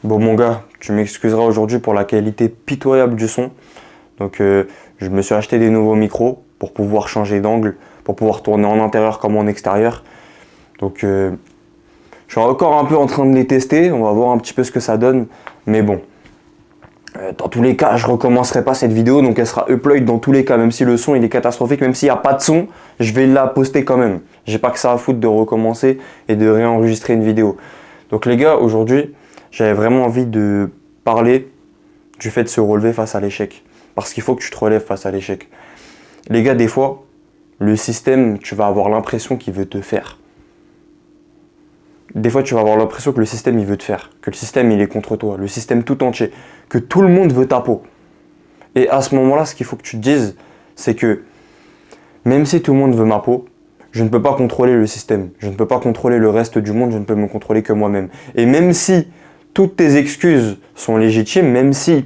Bon mon gars, tu m'excuseras aujourd'hui pour la qualité pitoyable du son. Donc je me suis acheté des nouveaux micros pour pouvoir changer d'angle, pour pouvoir tourner en intérieur comme en extérieur. Donc je suis encore un peu en train de les tester, on va voir un petit peu ce que ça donne. Mais bon, dans tous les cas, je recommencerai pas cette vidéo, donc elle sera upload dans tous les cas, même si le son il est catastrophique, même s'il n'y a pas de son, je vais la poster quand même. J'ai pas que ça à foutre de recommencer et de réenregistrer une vidéo. Donc les gars, aujourd'hui, j'avais vraiment envie de parler du fait de se relever face à l'échec. Parce qu'il faut que tu te relèves face à l'échec. Les gars, des fois, le système, tu vas avoir l'impression qu'il veut te faire. Des fois, tu vas avoir l'impression que le système, il veut te faire. Que le système, il est contre toi. Le système tout entier. Que tout le monde veut ta peau. Et à ce moment-là, ce qu'il faut que tu te dises, c'est que même si tout le monde veut ma peau, je ne peux pas contrôler le système. Je ne peux pas contrôler le reste du monde. Je ne peux me contrôler que moi-même. Et même si toutes tes excuses sont légitimes, même si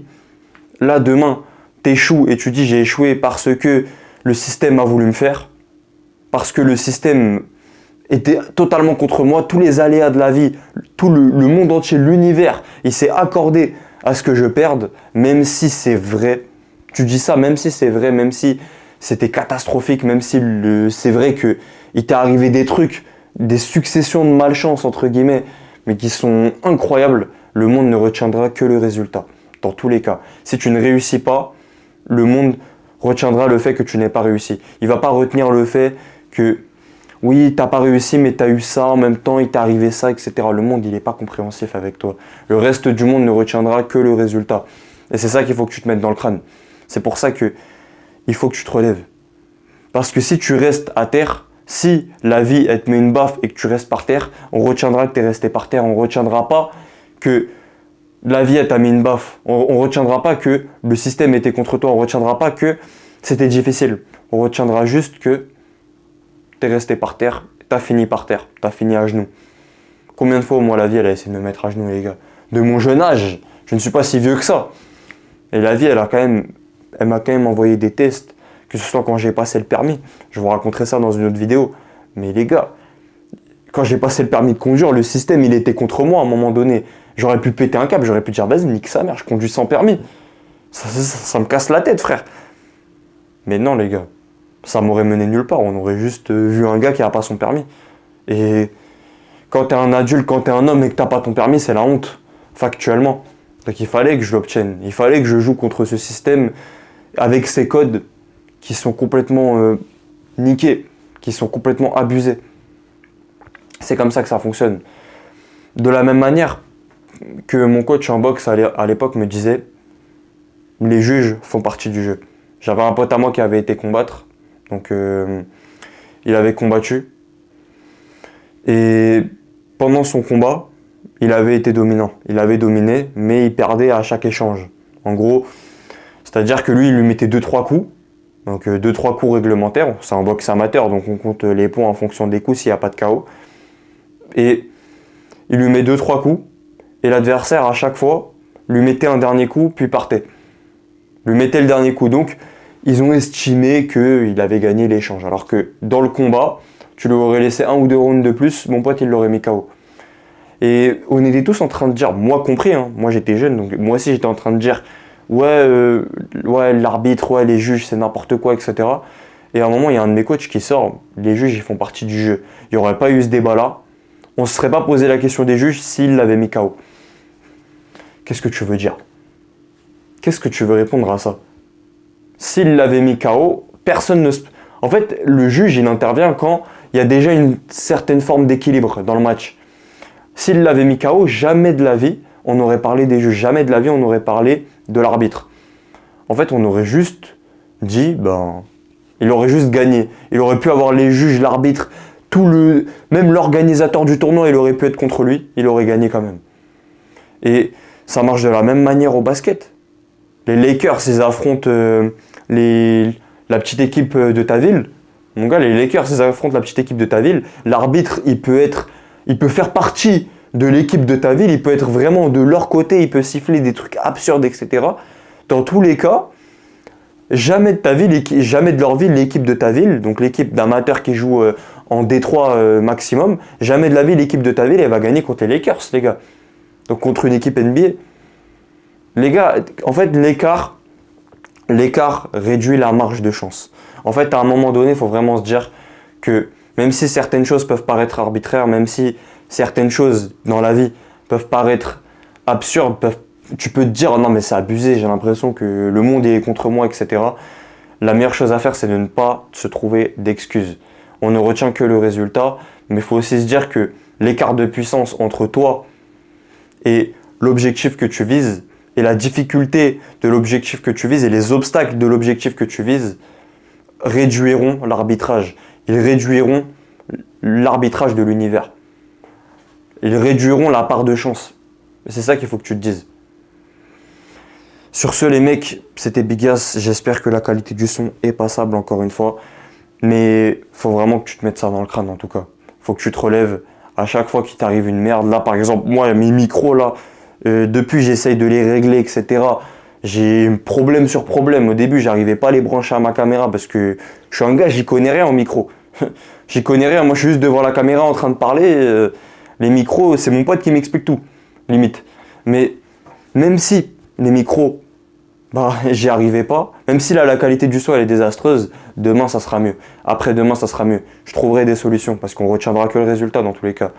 là, demain, t'échoues et tu dis j'ai échoué parce que le système a voulu me faire, parce que le système était totalement contre moi, tous les aléas de la vie, tout le monde entier, l'univers, il s'est accordé à ce que je perde, même si c'est vrai. Tu dis ça, même si c'est vrai, même si c'était catastrophique, même si c'est vrai qu'il t'est arrivé des trucs, des successions de malchance, entre guillemets, mais qui sont incroyables, le monde ne retiendra que le résultat, dans tous les cas. Si tu ne réussis pas, le monde retiendra le fait que tu n'aies pas réussi. Il ne va pas retenir le fait que oui, t'as pas réussi, mais t'as eu ça, en même temps, il t'est arrivé ça, etc. Le monde, il n'est pas compréhensif avec toi. Le reste du monde ne retiendra que le résultat. Et c'est ça qu'il faut que tu te mettes dans le crâne. C'est pour ça que il faut que tu te relèves. Parce que si tu restes à terre, si la vie, elle te met une baffe et que tu restes par terre, on retiendra que tu es resté par terre. On retiendra pas que la vie, elle t'a mis une baffe. On retiendra pas que le système était contre toi. On retiendra pas que c'était difficile. On retiendra juste que t'es resté par terre, t'as fini par terre, t'as fini à genoux. Combien de fois, moi, la vie, elle a essayé de me mettre à genoux, les gars? De mon jeune âge, je ne suis pas si vieux que ça. Et la vie, elle m'a quand même envoyé des tests, que ce soit quand j'ai passé le permis. Je vous raconterai ça dans une autre vidéo. Mais les gars, quand j'ai passé le permis de conduire, le système, il était contre moi à un moment donné. J'aurais pu péter un câble, j'aurais pu dire, vas-y, nique sa mère, je conduis sans permis. Ça me casse la tête, frère. Mais non, les gars. Ça m'aurait mené nulle part, on aurait juste vu un gars qui n'a pas son permis. Et quand t'es un adulte, quand t'es un homme et que t'as pas ton permis, c'est la honte, factuellement. Donc il fallait que je l'obtienne, il fallait que je joue contre ce système avec ses codes qui sont complètement niqués, qui sont complètement abusés. C'est comme ça que ça fonctionne. De la même manière que mon coach en boxe à l'époque me disait, les juges font partie du jeu. J'avais un pote à moi qui avait été combattre. Donc il avait combattu et pendant son combat, il avait été dominant. Il avait dominé, mais il perdait à chaque échange. En gros, c'est-à-dire que lui, il lui mettait 2-3 coups, donc 2-3 coups réglementaires. C'est un boxe amateur, donc on compte les points en fonction des coups s'il n'y a pas de KO. Et il lui met 2-3 coups, et l'adversaire, à chaque fois, lui mettait un dernier coup, puis partait. Lui mettait le dernier coup. Donc, ils ont estimé qu'il avait gagné l'échange. Alors que dans le combat, tu lui aurais laissé 1 ou 2 rounds de plus, mon pote il l'aurait mis KO. Et on était tous en train de dire, moi compris, hein, moi j'étais jeune, donc moi aussi j'étais en train de dire ouais l'arbitre, ouais les juges c'est n'importe quoi, etc. Et à un moment il y a un de mes coachs qui sort, les juges ils font partie du jeu. Il n'y aurait pas eu ce débat là, on ne se serait pas posé la question des juges s'ils l'avaient mis KO. Qu'est-ce que tu veux dire? Qu'est-ce que tu veux répondre à ça? S'il l'avait mis KO, personne ne se... En fait, le juge, il intervient quand il y a déjà une certaine forme d'équilibre dans le match. S'il l'avait mis KO, jamais de la vie, on aurait parlé des juges. Jamais de la vie, on aurait parlé de l'arbitre. En fait, on aurait juste dit, il aurait juste gagné. Il aurait pu avoir les juges, l'arbitre, même l'organisateur du tournoi, il aurait pu être contre lui. Il aurait gagné quand même. Et ça marche de la même manière au basket. Les Lakers, ils affrontent la petite équipe de ta ville. Mon gars, les Lakers, ils affrontent la petite équipe de ta ville. L'arbitre, il peut faire partie de l'équipe de ta ville. Il peut être vraiment de leur côté. Il peut siffler des trucs absurdes, etc. Dans tous les cas, jamais de leur ville, l'équipe de ta ville, donc l'équipe d'amateurs qui joue en D3 maximum, jamais de la vie, l'équipe de ta ville, elle va gagner contre les Lakers, les gars. Donc contre une équipe NBA, les gars, en fait, l'écart réduit la marge de chance. En fait, à un moment donné, il faut vraiment se dire que même si certaines choses peuvent paraître arbitraires, même si certaines choses dans la vie peuvent paraître absurdes, tu peux te dire oh non mais c'est abusé, j'ai l'impression que le monde est contre moi, etc. La meilleure chose à faire, c'est de ne pas se trouver d'excuses. On ne retient que le résultat, mais il faut aussi se dire que l'écart de puissance entre toi et l'objectif que tu vises, et la difficulté de l'objectif que tu vises, et les obstacles de l'objectif que tu vises, réduiront l'arbitrage. Ils réduiront l'arbitrage de l'univers. Ils réduiront la part de chance. C'est ça qu'il faut que tu te dises. Sur ce, les mecs, c'était Bigas. J'espère que la qualité du son est passable encore une fois. Mais faut vraiment que tu te mettes ça dans le crâne en tout cas. Faut que tu te relèves à chaque fois qu'il t'arrive une merde. Là, par exemple, moi, mes micros, là, depuis, j'essaye de les régler, etc. J'ai problème sur problème. Au début, j'arrivais pas à les brancher à ma caméra parce que je suis un gars, j'y connais rien en micro. J'y connais rien. Moi, je suis juste devant la caméra en train de parler. Les micros, c'est mon pote qui m'explique tout, limite. Mais même si les micros, j'y arrivais pas, même si là, la qualité du son elle est désastreuse, demain, ça sera mieux. Après-demain, ça sera mieux. Je trouverai des solutions parce qu'on retiendra que le résultat dans tous les cas.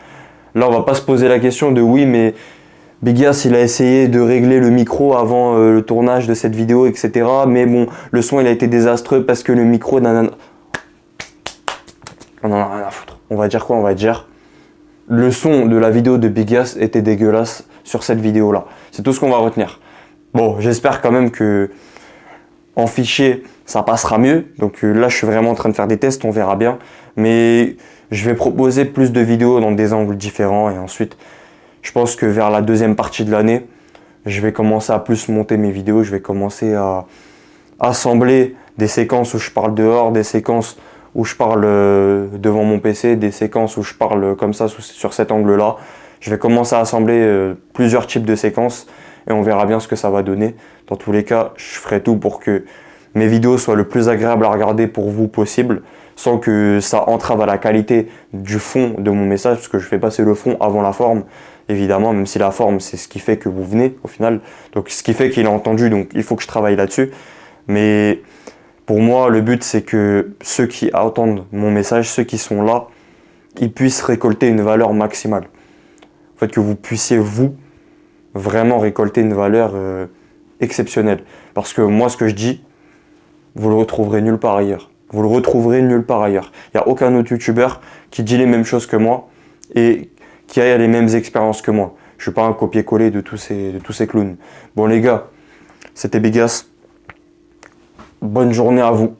Là, on va pas se poser la question de oui, mais Bigas, il a essayé de régler le micro avant le tournage de cette vidéo, etc. Mais bon, le son, il a été désastreux parce que le micro, nanana. On en a rien à foutre. On va dire quoi? On va dire le son de la vidéo de Bigas était dégueulasse sur cette vidéo-là. C'est tout ce qu'on va retenir. Bon, j'espère quand même que en fichier, ça passera mieux. Donc là, je suis vraiment en train de faire des tests, on verra bien. Mais je vais proposer plus de vidéos dans des angles différents. Et ensuite, je pense que vers la deuxième partie de l'année, je vais commencer à plus monter mes vidéos. Je vais commencer à assembler des séquences où je parle dehors, des séquences où je parle devant mon PC, des séquences où je parle comme ça sur cet angle-là. Je vais commencer à assembler plusieurs types de séquences et on verra bien ce que ça va donner. Dans tous les cas, je ferai tout pour que mes vidéos soient le plus agréables à regarder pour vous possible, sans que ça entrave à la qualité du fond de mon message, parce que je fais passer le fond avant la forme, évidemment, même si la forme, c'est ce qui fait que vous venez au final. Donc ce qui fait qu'il a entendu, donc il faut que je travaille là-dessus. Mais pour moi, le but, c'est que ceux qui entendent mon message, ceux qui sont là, ils puissent récolter une valeur maximale. En fait, que vous puissiez, vous, vraiment récolter une valeur exceptionnelle. Parce que moi, ce que je dis, vous le retrouverez nulle part ailleurs. Vous le retrouverez nulle part ailleurs. Il n'y a aucun autre youtubeur qui dit les mêmes choses que moi et qui a les mêmes expériences que moi. Je ne suis pas un copier-coller de tous ces clowns. Bon les gars, c'était Bigas. Bonne journée à vous.